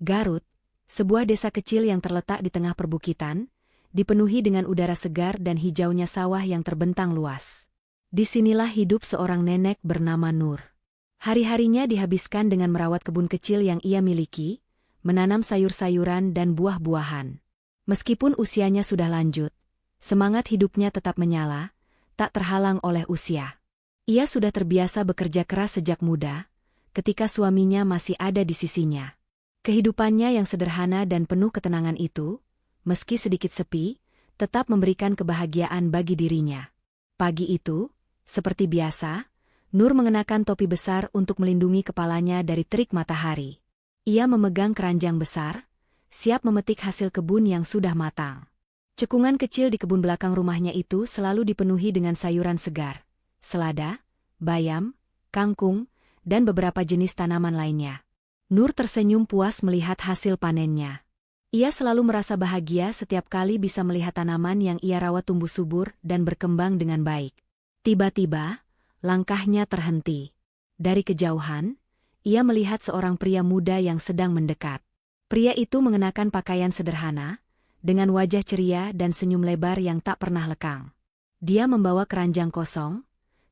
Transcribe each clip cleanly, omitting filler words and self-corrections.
Garut, sebuah desa kecil yang terletak di tengah perbukitan, dipenuhi dengan udara segar dan hijaunya sawah yang terbentang luas. Disinilah hidup seorang nenek bernama Nur. Hari-harinya dihabiskan dengan merawat kebun kecil yang ia miliki, menanam sayur-sayuran dan buah-buahan. Meskipun usianya sudah lanjut, semangat hidupnya tetap menyala, tak terhalang oleh usia. Ia sudah terbiasa bekerja keras sejak muda, ketika suaminya masih ada di sisinya. Kehidupannya yang sederhana dan penuh ketenangan itu, meski sedikit sepi, tetap memberikan kebahagiaan bagi dirinya. Pagi itu, seperti biasa, Nur mengenakan topi besar untuk melindungi kepalanya dari terik matahari. Ia memegang keranjang besar, siap memetik hasil kebun yang sudah matang. Cekungan kecil di kebun belakang rumahnya itu selalu dipenuhi dengan sayuran segar, selada, bayam, kangkung, dan beberapa jenis tanaman lainnya. Nur tersenyum puas melihat hasil panennya. Ia selalu merasa bahagia setiap kali bisa melihat tanaman yang ia rawat tumbuh subur dan berkembang dengan baik. Tiba-tiba, langkahnya terhenti. Dari kejauhan, ia melihat seorang pria muda yang sedang mendekat. Pria itu mengenakan pakaian sederhana, dengan wajah ceria dan senyum lebar yang tak pernah lekang. Dia membawa keranjang kosong,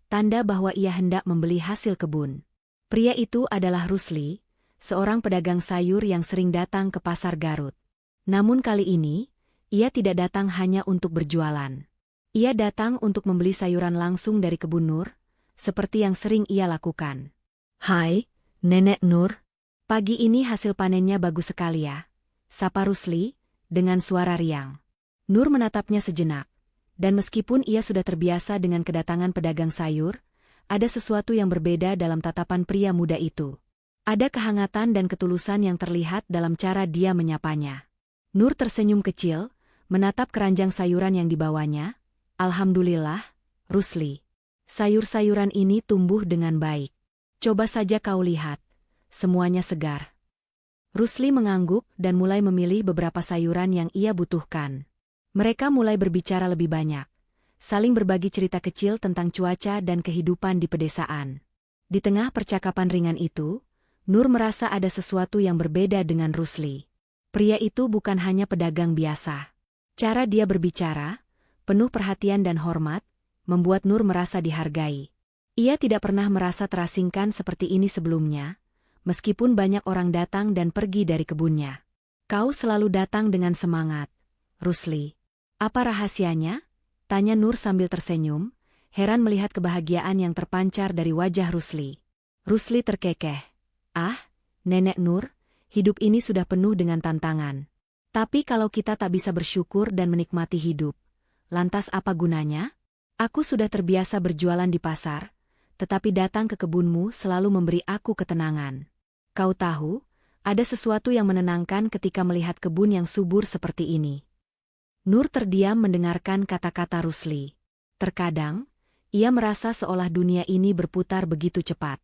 tanda bahwa ia hendak membeli hasil kebun. Pria itu adalah Rusli, seorang pedagang sayur yang sering datang ke pasar Garut. Namun kali ini, ia tidak datang hanya untuk berjualan. Ia datang untuk membeli sayuran langsung dari kebun Nur, seperti yang sering ia lakukan. "Hai, Nenek Nur. Pagi ini hasil panennya bagus sekali ya," sapa Rusli, dengan suara riang. Nur menatapnya sejenak, dan meskipun ia sudah terbiasa dengan kedatangan pedagang sayur, ada sesuatu yang berbeda dalam tatapan pria muda itu. Ada kehangatan dan ketulusan yang terlihat dalam cara dia menyapanya. Nur tersenyum kecil, menatap keranjang sayuran yang dibawanya. "Alhamdulillah, Rusli. Sayur-sayuran ini tumbuh dengan baik. Coba saja kau lihat, semuanya segar." Rusli mengangguk dan mulai memilih beberapa sayuran yang ia butuhkan. Mereka mulai berbicara lebih banyak, saling berbagi cerita kecil tentang cuaca dan kehidupan di pedesaan. Di tengah percakapan ringan itu, Nur merasa ada sesuatu yang berbeda dengan Rusli. Pria itu bukan hanya pedagang biasa. Cara dia berbicara, penuh perhatian dan hormat, membuat Nur merasa dihargai. Ia tidak pernah merasa terasingkan seperti ini sebelumnya, meskipun banyak orang datang dan pergi dari kebunnya. "Kau selalu datang dengan semangat, Rusli. Apa rahasianya?" tanya Nur sambil tersenyum, heran melihat kebahagiaan yang terpancar dari wajah Rusli. Rusli terkekeh. "Ah, Nenek Nur, hidup ini sudah penuh dengan tantangan. Tapi kalau kita tak bisa bersyukur dan menikmati hidup, lantas apa gunanya? Aku sudah terbiasa berjualan di pasar, tetapi datang ke kebunmu selalu memberi aku ketenangan. Kau tahu, ada sesuatu yang menenangkan ketika melihat kebun yang subur seperti ini." Nur terdiam mendengarkan kata-kata Rusli. Terkadang, ia merasa seolah dunia ini berputar begitu cepat.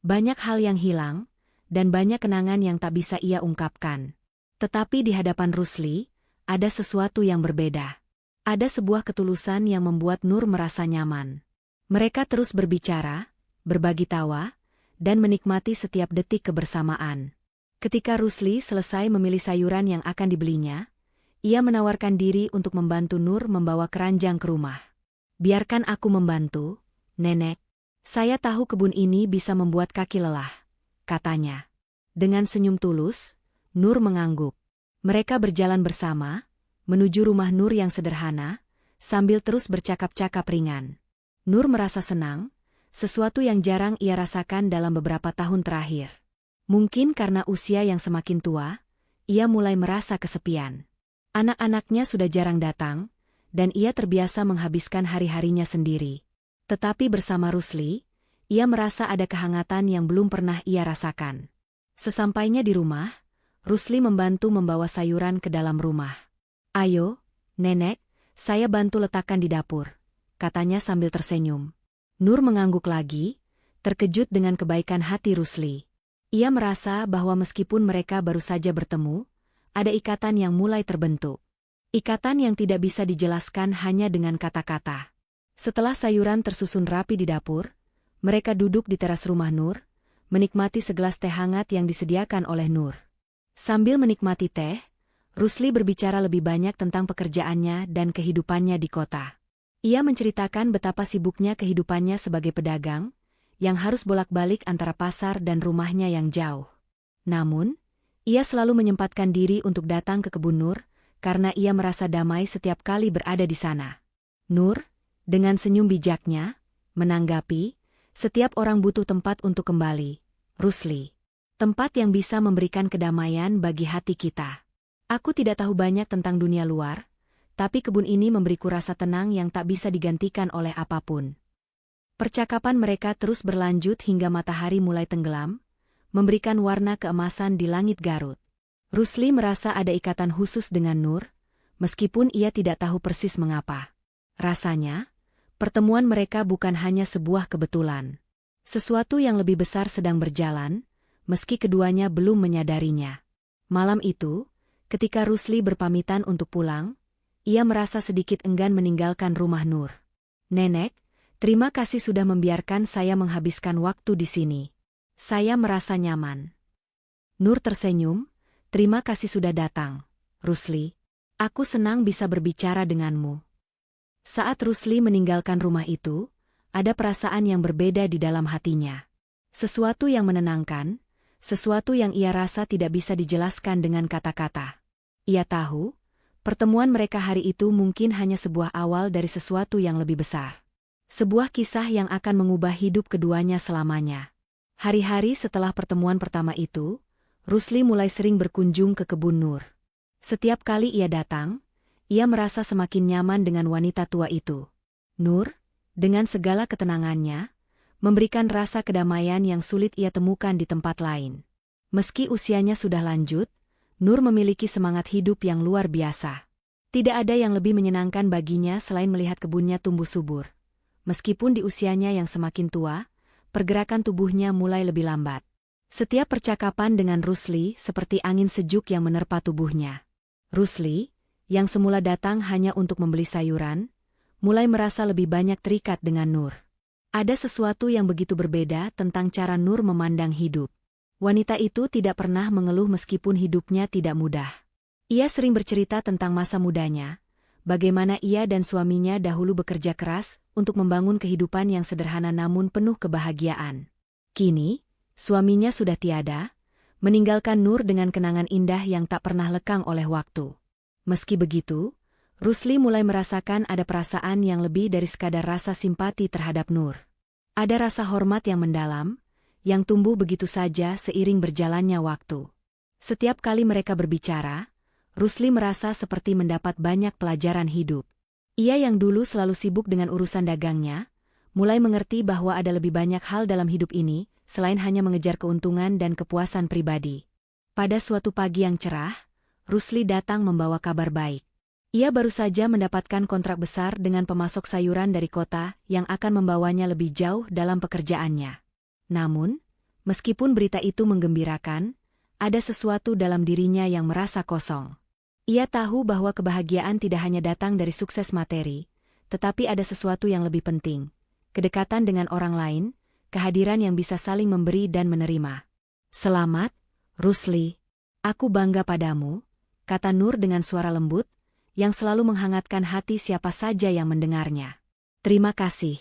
Banyak hal yang hilang, dan banyak kenangan yang tak bisa ia ungkapkan. Tetapi di hadapan Rusli, ada sesuatu yang berbeda. Ada sebuah ketulusan yang membuat Nur merasa nyaman. Mereka terus berbicara, berbagi tawa, dan menikmati setiap detik kebersamaan. Ketika Rusli selesai memilih sayuran yang akan dibelinya, ia menawarkan diri untuk membantu Nur membawa keranjang ke rumah. "Biarkan aku membantu, Nenek. Saya tahu kebun ini bisa membuat kaki lelah," katanya. Dengan senyum tulus, Nur mengangguk. Mereka berjalan bersama, menuju rumah Nur yang sederhana, sambil terus bercakap-cakap ringan. Nur merasa senang, sesuatu yang jarang ia rasakan dalam beberapa tahun terakhir. Mungkin karena usia yang semakin tua, ia mulai merasa kesepian. Anak-anaknya sudah jarang datang, dan ia terbiasa menghabiskan hari-harinya sendiri. Tetapi bersama Rusli, ia merasa ada kehangatan yang belum pernah ia rasakan. Sesampainya di rumah, Rusli membantu membawa sayuran ke dalam rumah. "Ayo, Nenek, saya bantu letakkan di dapur," katanya sambil tersenyum. Nur mengangguk lagi, terkejut dengan kebaikan hati Rusli. Ia merasa bahwa meskipun mereka baru saja bertemu, ada ikatan yang mulai terbentuk. Ikatan yang tidak bisa dijelaskan hanya dengan kata-kata. Setelah sayuran tersusun rapi di dapur, mereka duduk di teras rumah Nur, menikmati segelas teh hangat yang disediakan oleh Nur. Sambil menikmati teh, Rusli berbicara lebih banyak tentang pekerjaannya dan kehidupannya di kota. Ia menceritakan betapa sibuknya kehidupannya sebagai pedagang, yang harus bolak-balik antara pasar dan rumahnya yang jauh. Namun, ia selalu menyempatkan diri untuk datang ke kebun Nur, karena ia merasa damai setiap kali berada di sana. Nur, dengan senyum bijaknya, menanggapi, setiap orang butuh tempat untuk kembali, Rusli. Tempat yang bisa memberikan kedamaian bagi hati kita. Aku tidak tahu banyak tentang dunia luar, tapi kebun ini memberiku rasa tenang yang tak bisa digantikan oleh apapun. Percakapan mereka terus berlanjut hingga matahari mulai tenggelam, memberikan warna keemasan di langit Garut. Rusli merasa ada ikatan khusus dengan Nur, meskipun ia tidak tahu persis mengapa. Rasanya, pertemuan mereka bukan hanya sebuah kebetulan. Sesuatu yang lebih besar sedang berjalan, meski keduanya belum menyadarinya. Malam itu, ketika Rusli berpamitan untuk pulang, ia merasa sedikit enggan meninggalkan rumah Nur. "Nenek, terima kasih sudah membiarkan saya menghabiskan waktu di sini. Saya merasa nyaman." Nur tersenyum, "Terima kasih sudah datang, Rusli. Aku senang bisa berbicara denganmu." Saat Rusli meninggalkan rumah itu, ada perasaan yang berbeda di dalam hatinya. Sesuatu yang menenangkan, sesuatu yang ia rasa tidak bisa dijelaskan dengan kata-kata. Ia tahu, pertemuan mereka hari itu mungkin hanya sebuah awal dari sesuatu yang lebih besar. Sebuah kisah yang akan mengubah hidup keduanya selamanya. Hari-hari setelah pertemuan pertama itu, Rusli mulai sering berkunjung ke kebun Nur. Setiap kali ia datang, ia merasa semakin nyaman dengan wanita tua itu. Nur, dengan segala ketenangannya, memberikan rasa kedamaian yang sulit ia temukan di tempat lain. Meski usianya sudah lanjut, Nur memiliki semangat hidup yang luar biasa. Tidak ada yang lebih menyenangkan baginya selain melihat kebunnya tumbuh subur. Meskipun di usianya yang semakin tua, pergerakan tubuhnya mulai lebih lambat. Setiap percakapan dengan Rusli seperti angin sejuk yang menerpa tubuhnya. Rusli, yang semula datang hanya untuk membeli sayuran, mulai merasa lebih banyak terikat dengan Nur. Ada sesuatu yang begitu berbeda tentang cara Nur memandang hidup. Wanita itu tidak pernah mengeluh meskipun hidupnya tidak mudah. Ia sering bercerita tentang masa mudanya, bagaimana ia dan suaminya dahulu bekerja keras untuk membangun kehidupan yang sederhana namun penuh kebahagiaan. Kini, suaminya sudah tiada, meninggalkan Nur dengan kenangan indah yang tak pernah lekang oleh waktu. Meski begitu, Rusli mulai merasakan ada perasaan yang lebih dari sekadar rasa simpati terhadap Nur. Ada rasa hormat yang mendalam, yang tumbuh begitu saja seiring berjalannya waktu. Setiap kali mereka berbicara, Rusli merasa seperti mendapat banyak pelajaran hidup. Ia yang dulu selalu sibuk dengan urusan dagangnya, mulai mengerti bahwa ada lebih banyak hal dalam hidup ini, selain hanya mengejar keuntungan dan kepuasan pribadi. Pada suatu pagi yang cerah, Rusli datang membawa kabar baik. Ia baru saja mendapatkan kontrak besar dengan pemasok sayuran dari kota yang akan membawanya lebih jauh dalam pekerjaannya. Namun, meskipun berita itu menggembirakan, ada sesuatu dalam dirinya yang merasa kosong. Ia tahu bahwa kebahagiaan tidak hanya datang dari sukses materi, tetapi ada sesuatu yang lebih penting, kedekatan dengan orang lain, kehadiran yang bisa saling memberi dan menerima. "Selamat, Rusli. Aku bangga padamu," kata Nur dengan suara lembut, yang selalu menghangatkan hati siapa saja yang mendengarnya. "Terima kasih,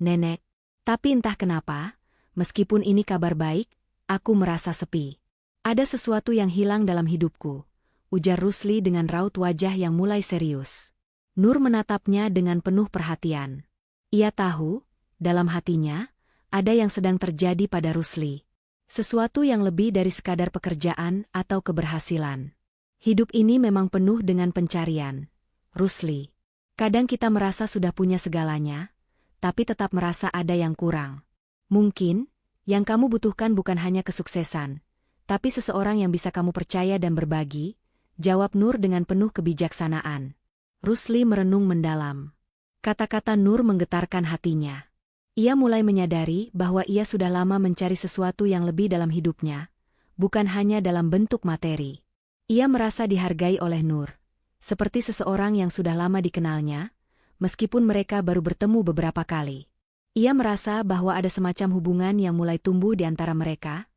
Nenek. Tapi entah kenapa, meskipun ini kabar baik, aku merasa sepi. Ada sesuatu yang hilang dalam hidupku," ujar Rusli dengan raut wajah yang mulai serius. Nur menatapnya dengan penuh perhatian. Ia tahu, dalam hatinya, ada yang sedang terjadi pada Rusli. Sesuatu yang lebih dari sekadar pekerjaan atau keberhasilan. Hidup ini memang penuh dengan pencarian, Rusli. Kadang kita merasa sudah punya segalanya, tapi tetap merasa ada yang kurang. Mungkin, yang kamu butuhkan bukan hanya kesuksesan, tapi seseorang yang bisa kamu percaya dan berbagi, jawab Nur dengan penuh kebijaksanaan. Rusli merenung mendalam. Kata-kata Nur menggetarkan hatinya. Ia mulai menyadari bahwa ia sudah lama mencari sesuatu yang lebih dalam hidupnya, bukan hanya dalam bentuk materi. Ia merasa dihargai oleh Nur, seperti seseorang yang sudah lama dikenalnya, meskipun mereka baru bertemu beberapa kali. Ia merasa bahwa ada semacam hubungan yang mulai tumbuh di antara mereka,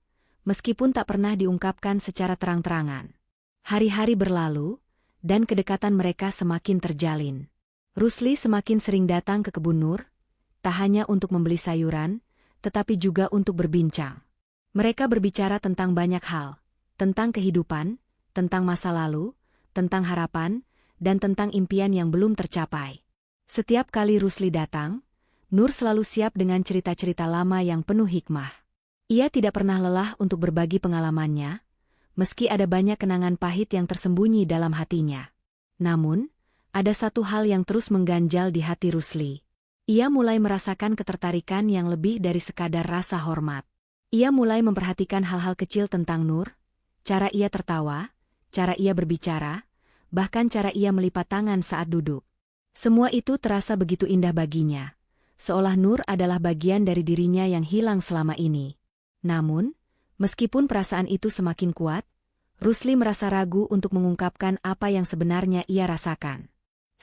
meskipun tak pernah diungkapkan secara terang-terangan. Hari-hari berlalu, dan kedekatan mereka semakin terjalin. Rusli semakin sering datang ke kebun Nur, tak hanya untuk membeli sayuran, tetapi juga untuk berbincang. Mereka berbicara tentang banyak hal, tentang kehidupan, tentang masa lalu, tentang harapan, dan tentang impian yang belum tercapai. Setiap kali Rusli datang, Nur selalu siap dengan cerita-cerita lama yang penuh hikmah. Ia tidak pernah lelah untuk berbagi pengalamannya, meski ada banyak kenangan pahit yang tersembunyi dalam hatinya. Namun, ada satu hal yang terus mengganjal di hati Rusli. Ia mulai merasakan ketertarikan yang lebih dari sekadar rasa hormat. Ia mulai memperhatikan hal-hal kecil tentang Nur, cara ia tertawa, cara ia berbicara, bahkan cara ia melipat tangan saat duduk. Semua itu terasa begitu indah baginya, seolah Nur adalah bagian dari dirinya yang hilang selama ini. Namun, meskipun perasaan itu semakin kuat, Rusli merasa ragu untuk mengungkapkan apa yang sebenarnya ia rasakan.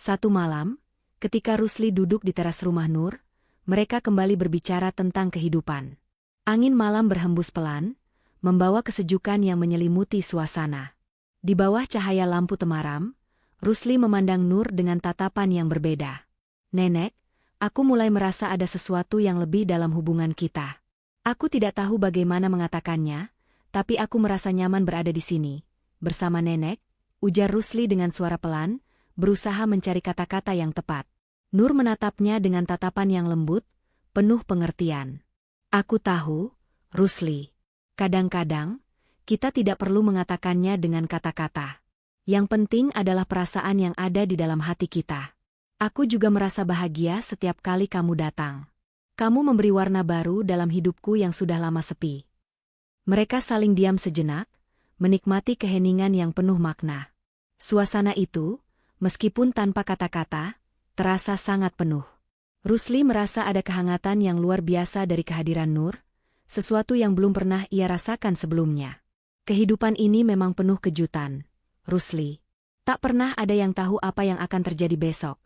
Satu malam, ketika Rusli duduk di teras rumah Nur, mereka kembali berbicara tentang kehidupan. Angin malam berhembus pelan, membawa kesejukan yang menyelimuti suasana. Di bawah cahaya lampu temaram, Rusli memandang Nur dengan tatapan yang berbeda. "Nenek, aku mulai merasa ada sesuatu yang lebih dalam hubungan kita. Aku tidak tahu bagaimana mengatakannya, tapi aku merasa nyaman berada di sini, bersama nenek," ujar Rusli dengan suara pelan, berusaha mencari kata-kata yang tepat. Nur menatapnya dengan tatapan yang lembut, penuh pengertian. "Aku tahu, Rusli. Kadang-kadang, kita tidak perlu mengatakannya dengan kata-kata. Yang penting adalah perasaan yang ada di dalam hati kita. Aku juga merasa bahagia setiap kali kamu datang. Kamu memberi warna baru dalam hidupku yang sudah lama sepi." Mereka saling diam sejenak, menikmati keheningan yang penuh makna. Suasana itu, meskipun tanpa kata-kata, terasa sangat penuh. Rusli merasa ada kehangatan yang luar biasa dari kehadiran Nur, sesuatu yang belum pernah ia rasakan sebelumnya. Kehidupan ini memang penuh kejutan, Rusli. Tak pernah ada yang tahu apa yang akan terjadi besok.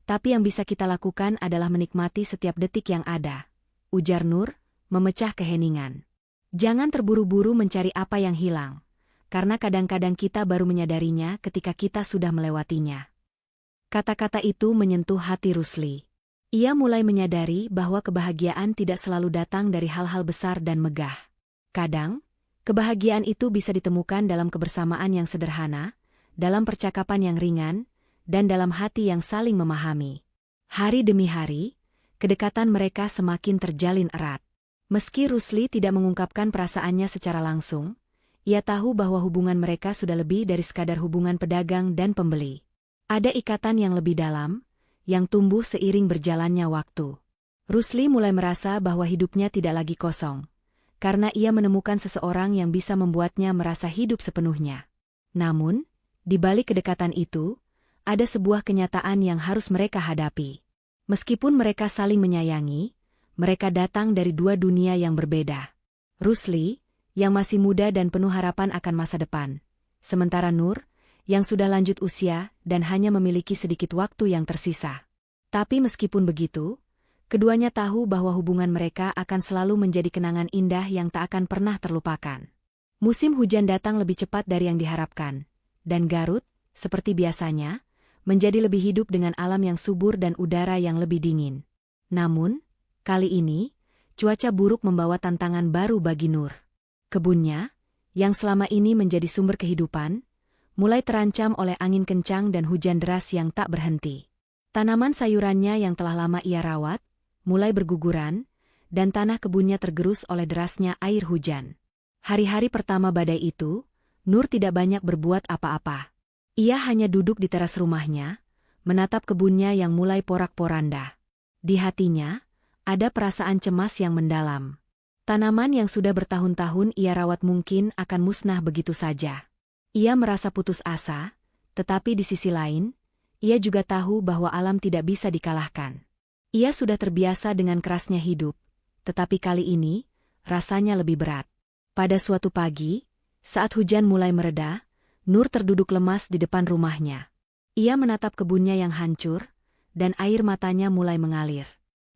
Tapi yang bisa kita lakukan adalah menikmati setiap detik yang ada, ujar Nur, memecah keheningan. Jangan terburu-buru mencari apa yang hilang, karena kadang-kadang kita baru menyadarinya ketika kita sudah melewatinya. Kata-kata itu menyentuh hati Rusli. Ia mulai menyadari bahwa kebahagiaan tidak selalu datang dari hal-hal besar dan megah. Kadang, kebahagiaan itu bisa ditemukan dalam kebersamaan yang sederhana, dalam percakapan yang ringan, dan dalam hati yang saling memahami. Hari demi hari, kedekatan mereka semakin terjalin erat. Meski Rusli tidak mengungkapkan perasaannya secara langsung, ia tahu bahwa hubungan mereka sudah lebih dari sekadar hubungan pedagang dan pembeli. Ada ikatan yang lebih dalam, yang tumbuh seiring berjalannya waktu. Rusli mulai merasa bahwa hidupnya tidak lagi kosong, karena ia menemukan seseorang yang bisa membuatnya merasa hidup sepenuhnya. Namun, di balik kedekatan itu, ada sebuah kenyataan yang harus mereka hadapi. Meskipun mereka saling menyayangi, mereka datang dari dua dunia yang berbeda. Rusli, yang masih muda dan penuh harapan akan masa depan, sementara Nur, yang sudah lanjut usia dan hanya memiliki sedikit waktu yang tersisa. Tapi meskipun begitu, keduanya tahu bahwa hubungan mereka akan selalu menjadi kenangan indah yang tak akan pernah terlupakan. Musim hujan datang lebih cepat dari yang diharapkan, dan Garut, seperti biasanya, menjadi lebih hidup dengan alam yang subur dan udara yang lebih dingin. Namun, kali ini, cuaca buruk membawa tantangan baru bagi Nur. Kebunnya, yang selama ini menjadi sumber kehidupan, mulai terancam oleh angin kencang dan hujan deras yang tak berhenti. Tanaman sayurannya yang telah lama ia rawat, mulai berguguran, dan tanah kebunnya tergerus oleh derasnya air hujan. Hari-hari pertama badai itu, Nur tidak banyak berbuat apa-apa. Ia hanya duduk di teras rumahnya, menatap kebunnya yang mulai porak-poranda. Di hatinya, ada perasaan cemas yang mendalam. Tanaman yang sudah bertahun-tahun ia rawat mungkin akan musnah begitu saja. Ia merasa putus asa, tetapi di sisi lain, ia juga tahu bahwa alam tidak bisa dikalahkan. Ia sudah terbiasa dengan kerasnya hidup, tetapi kali ini, rasanya lebih berat. Pada suatu pagi, saat hujan mulai mereda, Nur terduduk lemas di depan rumahnya. Ia menatap kebunnya yang hancur, dan air matanya mulai mengalir.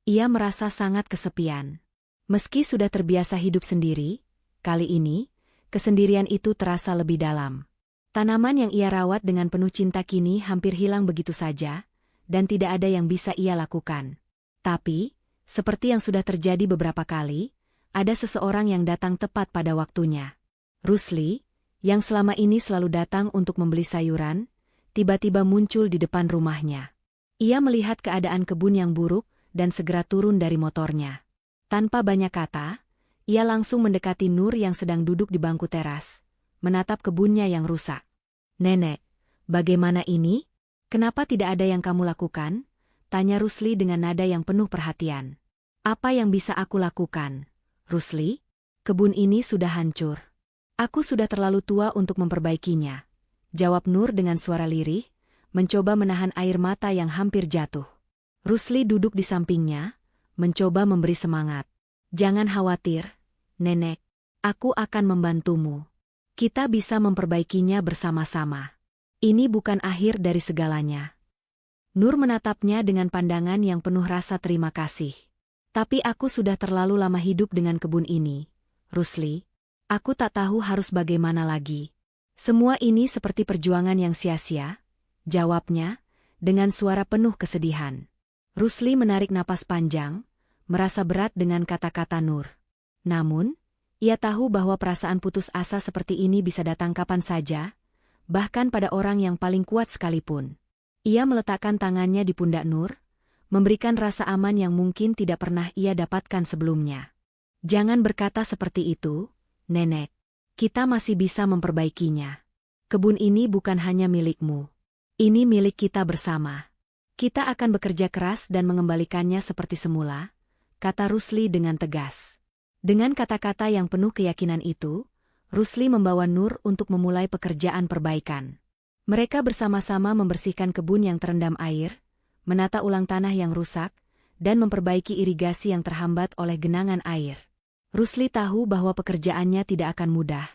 Ia merasa sangat kesepian. Meski sudah terbiasa hidup sendiri, kali ini, kesendirian itu terasa lebih dalam. Tanaman yang ia rawat dengan penuh cinta kini hampir hilang begitu saja, dan tidak ada yang bisa ia lakukan. Tapi, seperti yang sudah terjadi beberapa kali, ada seseorang yang datang tepat pada waktunya. Rusli, yang selama ini selalu datang untuk membeli sayuran, tiba-tiba muncul di depan rumahnya. Ia melihat keadaan kebun yang buruk dan segera turun dari motornya. Tanpa banyak kata, ia langsung mendekati Nur yang sedang duduk di bangku teras, menatap kebunnya yang rusak. "Nenek, bagaimana ini? Kenapa tidak ada yang kamu lakukan?" tanya Rusli dengan nada yang penuh perhatian. "Apa yang bisa aku lakukan, Rusli? Kebun ini sudah hancur. Aku sudah terlalu tua untuk memperbaikinya," jawab Nur dengan suara lirih, mencoba menahan air mata yang hampir jatuh. Rusli duduk di sampingnya, mencoba memberi semangat. "Jangan khawatir, Nenek. Aku akan membantumu. Kita bisa memperbaikinya bersama-sama. Ini bukan akhir dari segalanya." Nur menatapnya dengan pandangan yang penuh rasa terima kasih. "Tapi aku sudah terlalu lama hidup dengan kebun ini, Rusli. Aku tak tahu harus bagaimana lagi. Semua ini seperti perjuangan yang sia-sia," jawabnya, dengan suara penuh kesedihan. Rusli menarik napas panjang, merasa berat dengan kata-kata Nur. Namun, ia tahu bahwa perasaan putus asa seperti ini bisa datang kapan saja, bahkan pada orang yang paling kuat sekalipun. Ia meletakkan tangannya di pundak Nur, memberikan rasa aman yang mungkin tidak pernah ia dapatkan sebelumnya. "Jangan berkata seperti itu, Nenek. Kita masih bisa memperbaikinya. Kebun ini bukan hanya milikmu. Ini milik kita bersama. Kita akan bekerja keras dan mengembalikannya seperti semula," kata Rusli dengan tegas. Dengan kata-kata yang penuh keyakinan itu, Rusli membawa Nur untuk memulai pekerjaan perbaikan. Mereka bersama-sama membersihkan kebun yang terendam air, menata ulang tanah yang rusak, dan memperbaiki irigasi yang terhambat oleh genangan air. Rusli tahu bahwa pekerjaannya tidak akan mudah,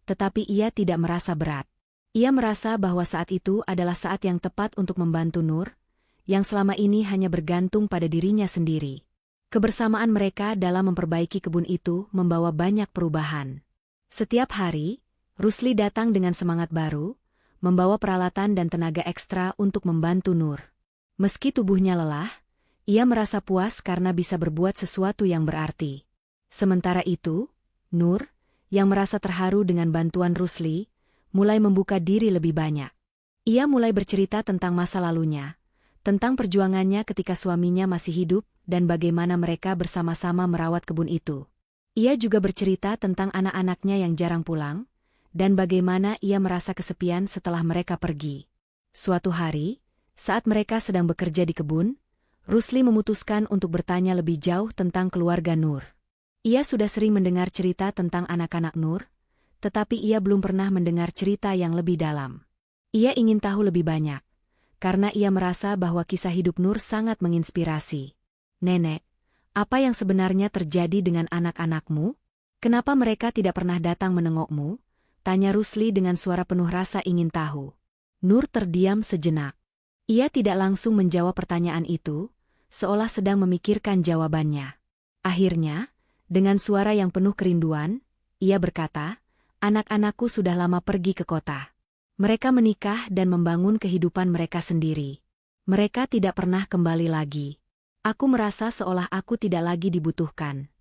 tetapi ia tidak merasa berat. Ia merasa bahwa saat itu adalah saat yang tepat untuk membantu Nur, yang selama ini hanya bergantung pada dirinya sendiri. Kebersamaan mereka dalam memperbaiki kebun itu membawa banyak perubahan. Setiap hari, Rusli datang dengan semangat baru, membawa peralatan dan tenaga ekstra untuk membantu Nur. Meski tubuhnya lelah, ia merasa puas karena bisa berbuat sesuatu yang berarti. Sementara itu, Nur, yang merasa terharu dengan bantuan Rusli, mulai membuka diri lebih banyak. Ia mulai bercerita tentang masa lalunya, tentang perjuangannya ketika suaminya masih hidup dan bagaimana mereka bersama-sama merawat kebun itu. Ia juga bercerita tentang anak-anaknya yang jarang pulang, dan bagaimana ia merasa kesepian setelah mereka pergi. Suatu hari, saat mereka sedang bekerja di kebun, Rusli memutuskan untuk bertanya lebih jauh tentang keluarga Nur. Ia sudah sering mendengar cerita tentang anak-anak Nur, tetapi ia belum pernah mendengar cerita yang lebih dalam. Ia ingin tahu lebih banyak, karena ia merasa bahwa kisah hidup Nur sangat menginspirasi. "Nenek, apa yang sebenarnya terjadi dengan anak-anakmu? Kenapa mereka tidak pernah datang menengokmu?" tanya Rusli dengan suara penuh rasa ingin tahu. Nur terdiam sejenak. Ia tidak langsung menjawab pertanyaan itu, seolah sedang memikirkan jawabannya. Akhirnya, dengan suara yang penuh kerinduan, ia berkata, "Anak-anakku sudah lama pergi ke kota. Mereka menikah dan membangun kehidupan mereka sendiri. Mereka tidak pernah kembali lagi. Aku merasa seolah aku tidak lagi dibutuhkan."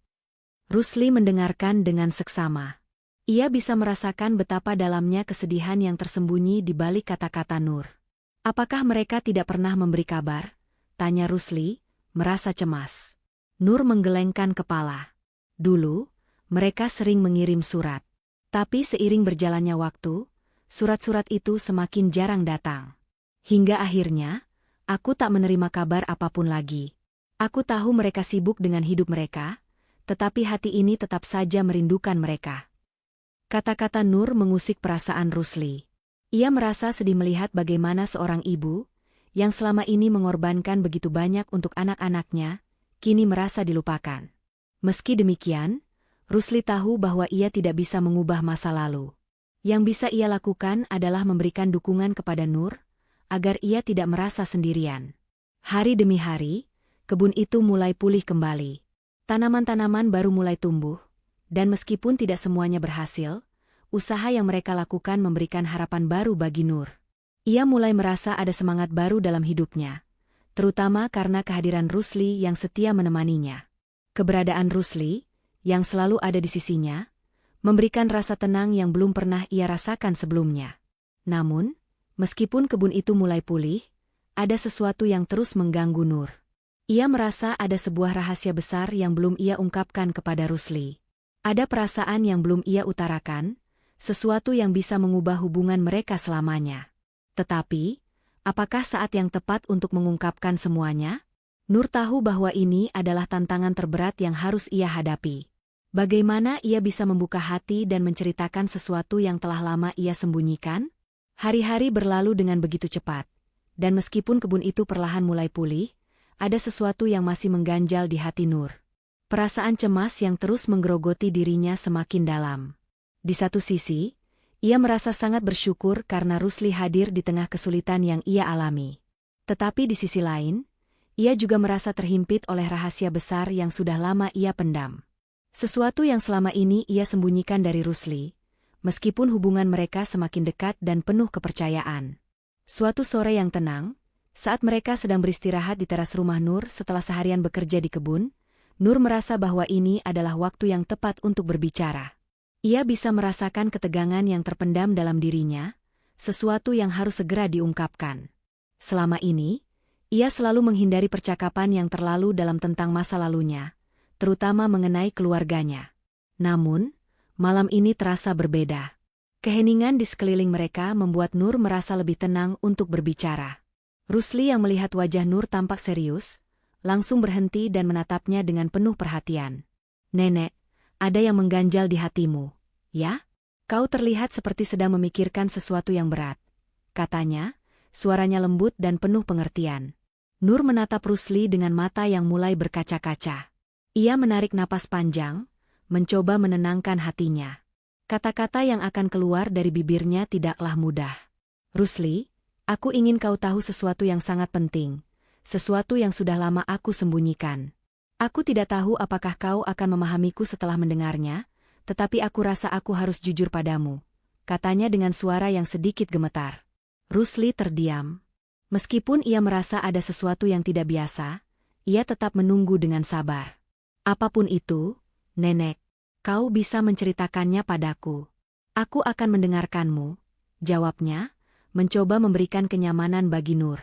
Rusli mendengarkan dengan seksama. Ia bisa merasakan betapa dalamnya kesedihan yang tersembunyi di balik kata-kata Nur. "Apakah mereka tidak pernah memberi kabar?" tanya Rusli, merasa cemas. Nur menggelengkan kepala. "Dulu, mereka sering mengirim surat. Tapi seiring berjalannya waktu, surat-surat itu semakin jarang datang. Hingga akhirnya, aku tak menerima kabar apapun lagi. Aku tahu mereka sibuk dengan hidup mereka, tetapi hati ini tetap saja merindukan mereka." Kata-kata Nur mengusik perasaan Rusli. Ia merasa sedih melihat bagaimana seorang ibu, yang selama ini mengorbankan begitu banyak untuk anak-anaknya, kini merasa dilupakan. Meski demikian, Rusli tahu bahwa ia tidak bisa mengubah masa lalu. Yang bisa ia lakukan adalah memberikan dukungan kepada Nur, agar ia tidak merasa sendirian. Hari demi hari, kebun itu mulai pulih kembali. Tanaman-tanaman baru mulai tumbuh, dan meskipun tidak semuanya berhasil, usaha yang mereka lakukan memberikan harapan baru bagi Nur. Ia mulai merasa ada semangat baru dalam hidupnya, terutama karena kehadiran Rusli yang setia menemaninya. Keberadaan Rusli, yang selalu ada di sisinya, memberikan rasa tenang yang belum pernah ia rasakan sebelumnya. Namun, meskipun kebun itu mulai pulih, ada sesuatu yang terus mengganggu Nur. Ia merasa ada sebuah rahasia besar yang belum ia ungkapkan kepada Rusli. Ada perasaan yang belum ia utarakan, sesuatu yang bisa mengubah hubungan mereka selamanya. Tetapi, apakah saat yang tepat untuk mengungkapkan semuanya? Nur tahu bahwa ini adalah tantangan terberat yang harus ia hadapi. Bagaimana ia bisa membuka hati dan menceritakan sesuatu yang telah lama ia sembunyikan? Hari-hari berlalu dengan begitu cepat, dan meskipun kebun itu perlahan mulai pulih, ada sesuatu yang masih mengganjal di hati Nur. Perasaan cemas yang terus menggerogoti dirinya semakin dalam. Di satu sisi, ia merasa sangat bersyukur karena Rusli hadir di tengah kesulitan yang ia alami. Tetapi di sisi lain, ia juga merasa terhimpit oleh rahasia besar yang sudah lama ia pendam. Sesuatu yang selama ini ia sembunyikan dari Rusli, meskipun hubungan mereka semakin dekat dan penuh kepercayaan. Suatu sore yang tenang, saat mereka sedang beristirahat di teras rumah Nur setelah seharian bekerja di kebun, Nur merasa bahwa ini adalah waktu yang tepat untuk berbicara. Ia bisa merasakan ketegangan yang terpendam dalam dirinya, sesuatu yang harus segera diungkapkan. Selama ini, ia selalu menghindari percakapan yang terlalu dalam tentang masa lalunya, terutama mengenai keluarganya. Namun, malam ini terasa berbeda. Keheningan di sekeliling mereka membuat Nur merasa lebih tenang untuk berbicara. Rusli yang melihat wajah Nur tampak serius, langsung berhenti dan menatapnya dengan penuh perhatian. "Nenek, ada yang mengganjal di hatimu, ya? Kau terlihat seperti sedang memikirkan sesuatu yang berat," katanya, suaranya lembut dan penuh pengertian. Nur menatap Rusli dengan mata yang mulai berkaca-kaca. Ia menarik napas panjang, mencoba menenangkan hatinya. Kata-kata yang akan keluar dari bibirnya tidaklah mudah. "Rusli, aku ingin kau tahu sesuatu yang sangat penting, sesuatu yang sudah lama aku sembunyikan. Aku tidak tahu apakah kau akan memahamiku setelah mendengarnya, tetapi aku rasa aku harus jujur padamu," katanya dengan suara yang sedikit gemetar. Rusli terdiam. Meskipun ia merasa ada sesuatu yang tidak biasa, ia tetap menunggu dengan sabar. "Apapun itu, Nenek, kau bisa menceritakannya padaku. Aku akan mendengarkanmu," jawabnya, mencoba memberikan kenyamanan bagi Nur.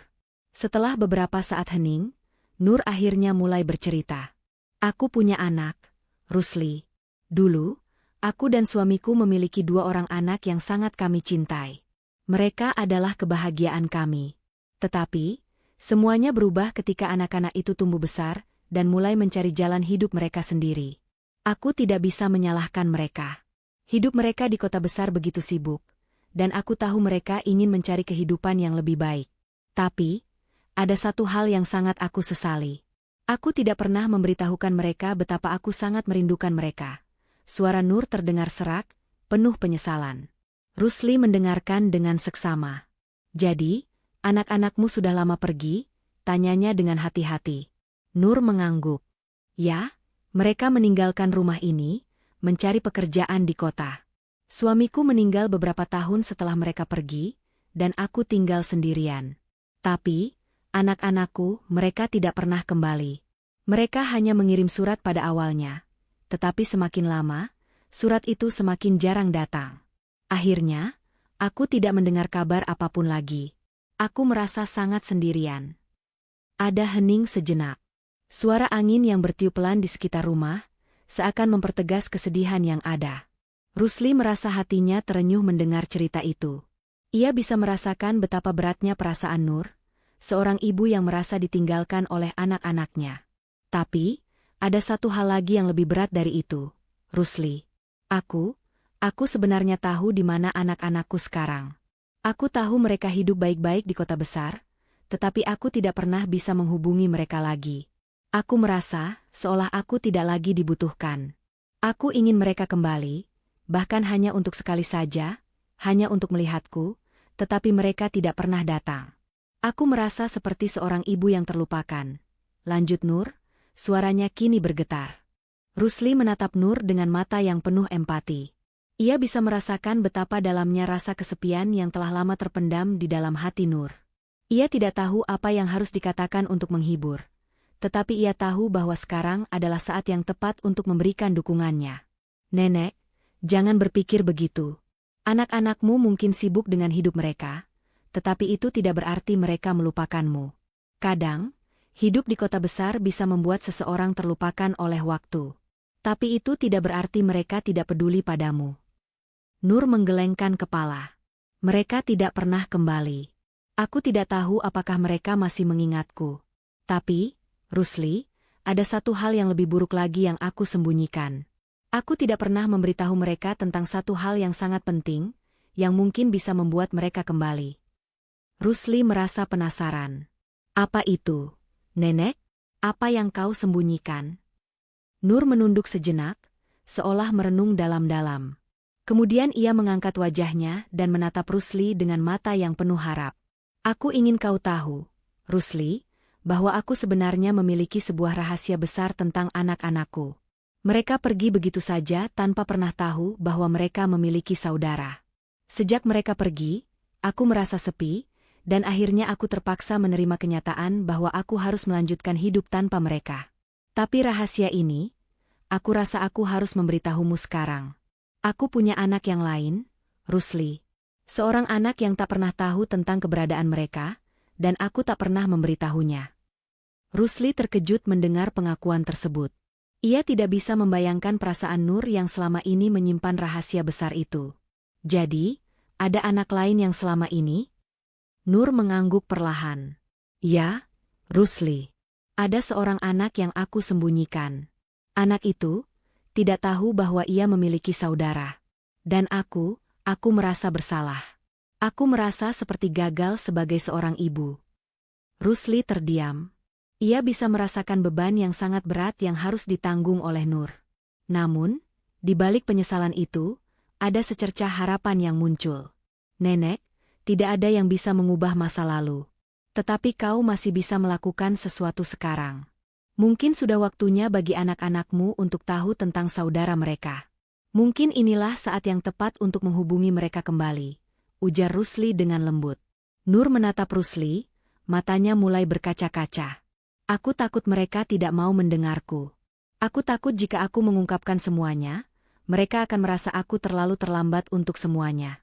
Setelah beberapa saat hening, Nur akhirnya mulai bercerita. "Aku punya anak, Rusli. Dulu, aku dan suamiku memiliki 2 orang anak yang sangat kami cintai. Mereka adalah kebahagiaan kami. Tetapi, semuanya berubah ketika anak-anak itu tumbuh besar dan mulai mencari jalan hidup mereka sendiri. Aku tidak bisa menyalahkan mereka. Hidup mereka di kota besar begitu sibuk, dan aku tahu mereka ingin mencari kehidupan yang lebih baik. Tapi, ada satu hal yang sangat aku sesali. Aku tidak pernah memberitahukan mereka betapa aku sangat merindukan mereka." Suara Nur terdengar serak, penuh penyesalan. Rusli mendengarkan dengan seksama. "Jadi, anak-anakmu sudah lama pergi?" tanyanya dengan hati-hati. Nur mengangguk. "Ya, mereka meninggalkan rumah ini, mencari pekerjaan di kota. Suamiku meninggal beberapa tahun setelah mereka pergi, dan aku tinggal sendirian. Tapi, anak-anakku, mereka tidak pernah kembali. Mereka hanya mengirim surat pada awalnya, tetapi semakin lama, surat itu semakin jarang datang. Akhirnya, aku tidak mendengar kabar apapun lagi. Aku merasa sangat sendirian." Ada hening sejenak. Suara angin yang bertiup pelan di sekitar rumah, seakan mempertegas kesedihan yang ada. Rusli merasa hatinya terenyuh mendengar cerita itu. Ia bisa merasakan betapa beratnya perasaan Nur, seorang ibu yang merasa ditinggalkan oleh anak-anaknya. Tapi, ada satu hal lagi yang lebih berat dari itu, Rusli. Aku sebenarnya tahu di mana anak-anakku sekarang. Aku tahu mereka hidup baik-baik di kota besar, tetapi aku tidak pernah bisa menghubungi mereka lagi. Aku merasa seolah aku tidak lagi dibutuhkan. Aku ingin mereka kembali, bahkan hanya untuk sekali saja, hanya untuk melihatku, tetapi mereka tidak pernah datang. Aku merasa seperti seorang ibu yang terlupakan. Lanjut Nur, suaranya kini bergetar. Rusli menatap Nur dengan mata yang penuh empati. Ia bisa merasakan betapa dalamnya rasa kesepian yang telah lama terpendam di dalam hati Nur. Ia tidak tahu apa yang harus dikatakan untuk menghibur. Tetapi ia tahu bahwa sekarang adalah saat yang tepat untuk memberikan dukungannya. Nenek, jangan berpikir begitu. Anak-anakmu mungkin sibuk dengan hidup mereka, tetapi itu tidak berarti mereka melupakanmu. Kadang, hidup di kota besar bisa membuat seseorang terlupakan oleh waktu. Tapi itu tidak berarti mereka tidak peduli padamu. Nur menggelengkan kepala. Mereka tidak pernah kembali. Aku tidak tahu apakah mereka masih mengingatku. Tapi, Rusli, ada satu hal yang lebih buruk lagi yang aku sembunyikan. Aku tidak pernah memberitahu mereka tentang satu hal yang sangat penting, yang mungkin bisa membuat mereka kembali. Rusli merasa penasaran. Apa itu, Nenek? Apa yang kau sembunyikan? Nur menunduk sejenak, seolah merenung dalam-dalam. Kemudian ia mengangkat wajahnya dan menatap Rusli dengan mata yang penuh harap. Aku ingin kau tahu, Rusli, bahwa aku sebenarnya memiliki sebuah rahasia besar tentang anak-anakku. Mereka pergi begitu saja tanpa pernah tahu bahwa mereka memiliki saudara. Sejak mereka pergi, aku merasa sepi, dan akhirnya aku terpaksa menerima kenyataan bahwa aku harus melanjutkan hidup tanpa mereka. Tapi rahasia ini, aku rasa aku harus memberitahumu sekarang. Aku punya anak yang lain, Rusli. Seorang anak yang tak pernah tahu tentang keberadaan mereka, dan aku tak pernah memberitahunya. Rusli terkejut mendengar pengakuan tersebut. Ia tidak bisa membayangkan perasaan Nur yang selama ini menyimpan rahasia besar itu. Jadi, ada anak lain yang selama ini? Nur mengangguk perlahan. Ya, Rusli. Ada seorang anak yang aku sembunyikan. Anak itu tidak tahu bahwa ia memiliki saudara. Dan aku merasa bersalah. Aku merasa seperti gagal sebagai seorang ibu. Rusli terdiam. Ia bisa merasakan beban yang sangat berat yang harus ditanggung oleh Nur. Namun, di balik penyesalan itu, ada secercah harapan yang muncul. Nenek, tidak ada yang bisa mengubah masa lalu. Tetapi kau masih bisa melakukan sesuatu sekarang. Mungkin sudah waktunya bagi anak-anakmu untuk tahu tentang saudara mereka. Mungkin inilah saat yang tepat untuk menghubungi mereka kembali, ujar Rusli dengan lembut. Nur menatap Rusli, matanya mulai berkaca-kaca. Aku takut mereka tidak mau mendengarku. Aku takut jika aku mengungkapkan semuanya, mereka akan merasa aku terlalu terlambat untuk semuanya.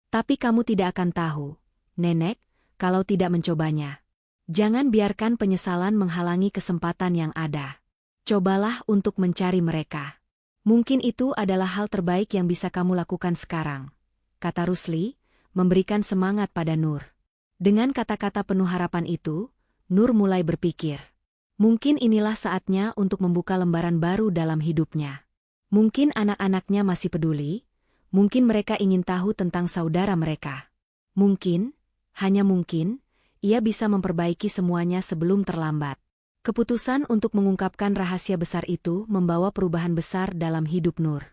Tapi kamu tidak akan tahu, Nenek, kalau tidak mencobanya. Jangan biarkan penyesalan menghalangi kesempatan yang ada. Cobalah untuk mencari mereka. Mungkin itu adalah hal terbaik yang bisa kamu lakukan sekarang, kata Rusli, memberikan semangat pada Nur. Dengan kata-kata penuh harapan itu, Nur mulai berpikir. Mungkin inilah saatnya untuk membuka lembaran baru dalam hidupnya. Mungkin anak-anaknya masih peduli, mungkin mereka ingin tahu tentang saudara mereka. Mungkin, hanya mungkin, ia bisa memperbaiki semuanya sebelum terlambat. Keputusan untuk mengungkapkan rahasia besar itu membawa perubahan besar dalam hidup Nur.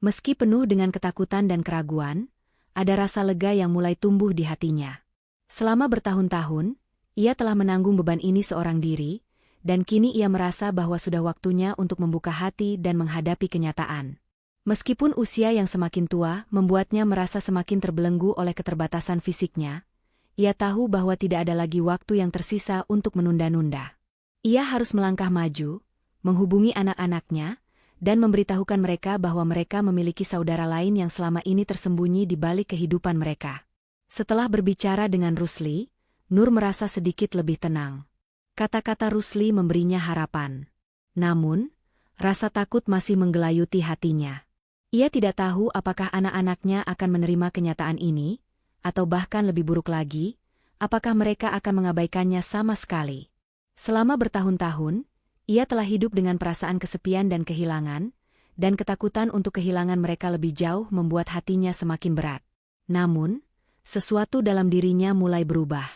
Meski penuh dengan ketakutan dan keraguan, ada rasa lega yang mulai tumbuh di hatinya. Selama bertahun-tahun, ia telah menanggung beban ini seorang diri, dan kini ia merasa bahwa sudah waktunya untuk membuka hati dan menghadapi kenyataan. Meskipun usia yang semakin tua membuatnya merasa semakin terbelenggu oleh keterbatasan fisiknya, ia tahu bahwa tidak ada lagi waktu yang tersisa untuk menunda-nunda. Ia harus melangkah maju, menghubungi anak-anaknya, dan memberitahukan mereka bahwa mereka memiliki saudara lain yang selama ini tersembunyi di balik kehidupan mereka. Setelah berbicara dengan Rusli, Nur merasa sedikit lebih tenang. Kata-kata Rusli memberinya harapan. Namun, rasa takut masih menggelayuti hatinya. Ia tidak tahu apakah anak-anaknya akan menerima kenyataan ini, atau bahkan lebih buruk lagi, apakah mereka akan mengabaikannya sama sekali. Selama bertahun-tahun, ia telah hidup dengan perasaan kesepian dan kehilangan, dan ketakutan untuk kehilangan mereka lebih jauh membuat hatinya semakin berat. Namun, sesuatu dalam dirinya mulai berubah.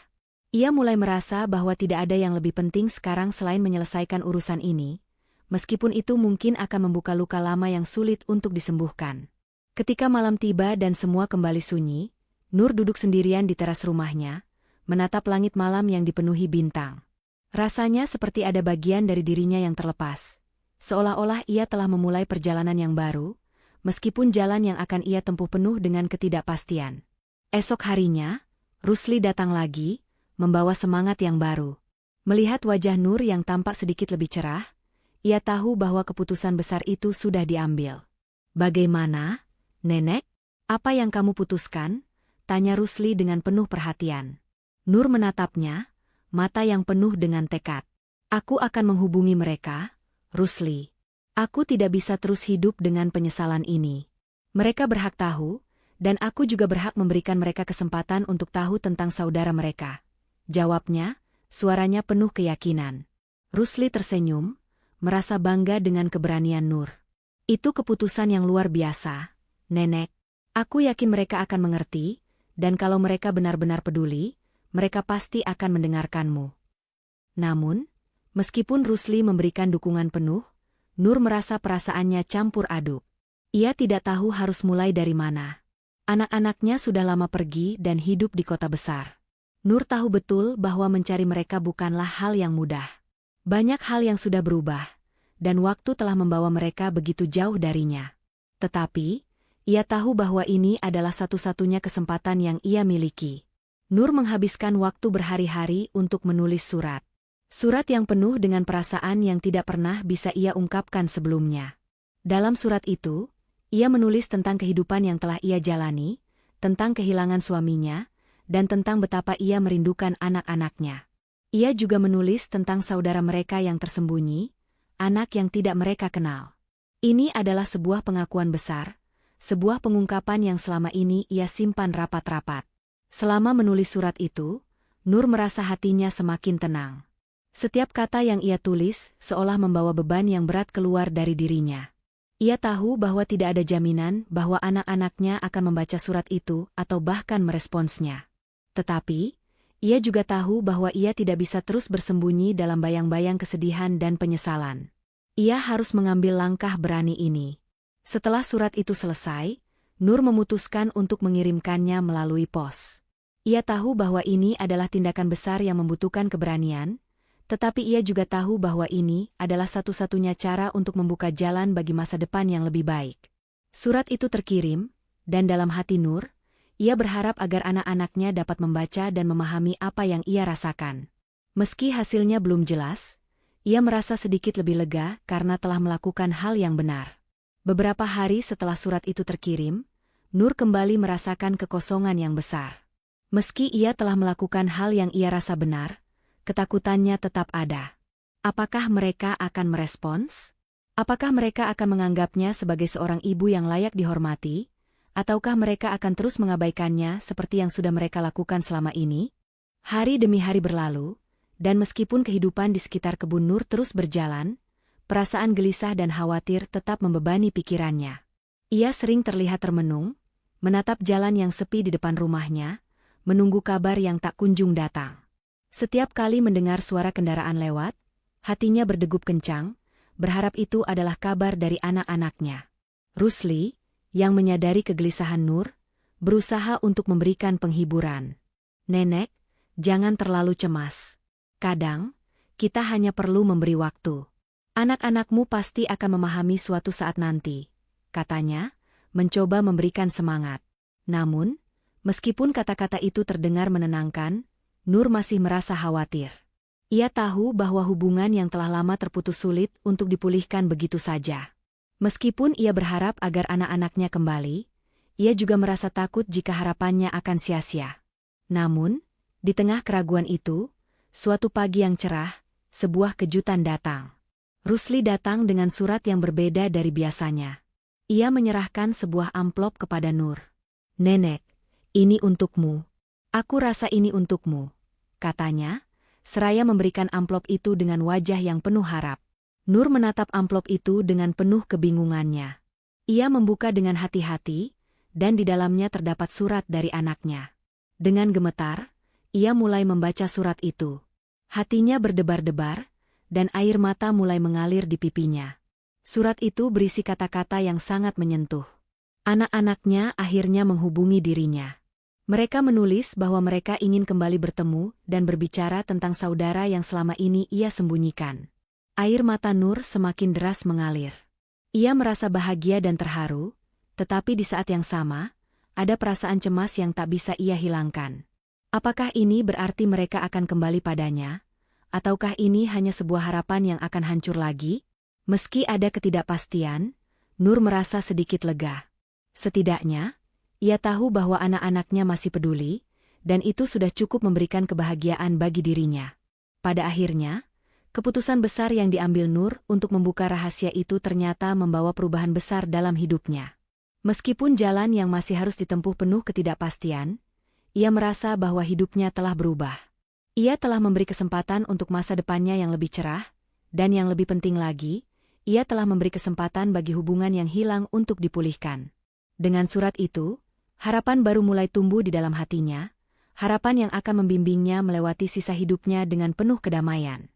Ia mulai merasa bahwa tidak ada yang lebih penting sekarang selain menyelesaikan urusan ini, meskipun itu mungkin akan membuka luka lama yang sulit untuk disembuhkan. Ketika malam tiba dan semua kembali sunyi, Nur duduk sendirian di teras rumahnya, menatap langit malam yang dipenuhi bintang. Rasanya seperti ada bagian dari dirinya yang terlepas. Seolah-olah ia telah memulai perjalanan yang baru, meskipun jalan yang akan ia tempuh penuh dengan ketidakpastian. Esok harinya, Rusli datang lagi, membawa semangat yang baru. Melihat wajah Nur yang tampak sedikit lebih cerah, ia tahu bahwa keputusan besar itu sudah diambil. "Bagaimana, Nenek? Apa yang kamu putuskan?" tanya Rusli dengan penuh perhatian. Nur menatapnya, mata yang penuh dengan tekad. "Aku akan menghubungi mereka, Rusli. Aku tidak bisa terus hidup dengan penyesalan ini. Mereka berhak tahu, dan aku juga berhak memberikan mereka kesempatan untuk tahu tentang saudara mereka," jawabnya, suaranya penuh keyakinan. Rusli tersenyum, merasa bangga dengan keberanian Nur. "Itu keputusan yang luar biasa, Nenek. Aku yakin mereka akan mengerti, dan kalau mereka benar-benar peduli, mereka pasti akan mendengarkanmu." Namun, meskipun Rusli memberikan dukungan penuh, Nur merasa perasaannya campur aduk. Ia tidak tahu harus mulai dari mana. Anak-anaknya sudah lama pergi dan hidup di kota besar. Nur tahu betul bahwa mencari mereka bukanlah hal yang mudah. Banyak hal yang sudah berubah, dan waktu telah membawa mereka begitu jauh darinya. Tetapi, ia tahu bahwa ini adalah satu-satunya kesempatan yang ia miliki. Nur menghabiskan waktu berhari-hari untuk menulis surat. Surat yang penuh dengan perasaan yang tidak pernah bisa ia ungkapkan sebelumnya. Dalam surat itu, ia menulis tentang kehidupan yang telah ia jalani, tentang kehilangan suaminya, dan tentang betapa ia merindukan anak-anaknya. Ia juga menulis tentang saudara mereka yang tersembunyi, anak yang tidak mereka kenal. Ini adalah sebuah pengakuan besar, sebuah pengungkapan yang selama ini ia simpan rapat-rapat. Selama menulis surat itu, Nur merasa hatinya semakin tenang. Setiap kata yang ia tulis seolah membawa beban yang berat keluar dari dirinya. Ia tahu bahwa tidak ada jaminan bahwa anak-anaknya akan membaca surat itu atau bahkan meresponsnya. Tetapi, ia juga tahu bahwa ia tidak bisa terus bersembunyi dalam bayang-bayang kesedihan dan penyesalan. Ia harus mengambil langkah berani ini. Setelah surat itu selesai, Nur memutuskan untuk mengirimkannya melalui pos. Ia tahu bahwa ini adalah tindakan besar yang membutuhkan keberanian, tetapi ia juga tahu bahwa ini adalah satu-satunya cara untuk membuka jalan bagi masa depan yang lebih baik. Surat itu terkirim, dan dalam hati Nur, ia berharap agar anak-anaknya dapat membaca dan memahami apa yang ia rasakan. Meski hasilnya belum jelas, ia merasa sedikit lebih lega karena telah melakukan hal yang benar. Beberapa hari setelah surat itu terkirim, Nur kembali merasakan kekosongan yang besar. Meski ia telah melakukan hal yang ia rasa benar, ketakutannya tetap ada. Apakah mereka akan merespons? Apakah mereka akan menganggapnya sebagai seorang ibu yang layak dihormati? Ataukah mereka akan terus mengabaikannya seperti yang sudah mereka lakukan selama ini? Hari demi hari berlalu, dan meskipun kehidupan di sekitar kebun Nur terus berjalan, perasaan gelisah dan khawatir tetap membebani pikirannya. Ia sering terlihat termenung, menatap jalan yang sepi di depan rumahnya, menunggu kabar yang tak kunjung datang. Setiap kali mendengar suara kendaraan lewat, hatinya berdegup kencang, berharap itu adalah kabar dari anak-anaknya. Rusli, yang menyadari kegelisahan Nur, berusaha untuk memberikan penghiburan. "Nenek, jangan terlalu cemas. Kadang, kita hanya perlu memberi waktu. Anak-anakmu pasti akan memahami suatu saat nanti," katanya, mencoba memberikan semangat. Namun, meskipun kata-kata itu terdengar menenangkan, Nur masih merasa khawatir. Ia tahu bahwa hubungan yang telah lama terputus sulit untuk dipulihkan begitu saja. Meskipun ia berharap agar anak-anaknya kembali, ia juga merasa takut jika harapannya akan sia-sia. Namun, di tengah keraguan itu, suatu pagi yang cerah, sebuah kejutan datang. Rusli datang dengan surat yang berbeda dari biasanya. Ia menyerahkan sebuah amplop kepada Nur. "Nenek, ini untukmu. Aku rasa ini untukmu," katanya, seraya memberikan amplop itu dengan wajah yang penuh harap. Nur menatap amplop itu dengan penuh kebingungannya. Ia membuka dengan hati-hati, dan di dalamnya terdapat surat dari anaknya. Dengan gemetar, ia mulai membaca surat itu. Hatinya berdebar-debar, dan air mata mulai mengalir di pipinya. Surat itu berisi kata-kata yang sangat menyentuh. Anak-anaknya akhirnya menghubungi dirinya. Mereka menulis bahwa mereka ingin kembali bertemu dan berbicara tentang saudara yang selama ini ia sembunyikan. Air mata Nur semakin deras mengalir. Ia merasa bahagia dan terharu, Tetapi di saat yang sama, ada perasaan cemas yang tak bisa ia hilangkan. Apakah ini berarti mereka akan kembali padanya? Ataukah ini hanya sebuah harapan yang akan hancur lagi? Meski ada ketidakpastian, Nur merasa sedikit lega. Setidaknya, ia tahu bahwa anak-anaknya masih peduli, dan itu sudah cukup memberikan kebahagiaan bagi dirinya. Pada akhirnya, keputusan besar yang diambil Nur untuk membuka rahasia itu ternyata membawa perubahan besar dalam hidupnya. Meskipun jalan yang masih harus ditempuh penuh ketidakpastian, ia merasa bahwa hidupnya telah berubah. Ia telah memberi kesempatan untuk masa depannya yang lebih cerah, dan yang lebih penting lagi, ia telah memberi kesempatan bagi hubungan yang hilang untuk dipulihkan. Dengan surat itu, harapan baru mulai tumbuh di dalam hatinya, harapan yang akan membimbingnya melewati sisa hidupnya dengan penuh kedamaian.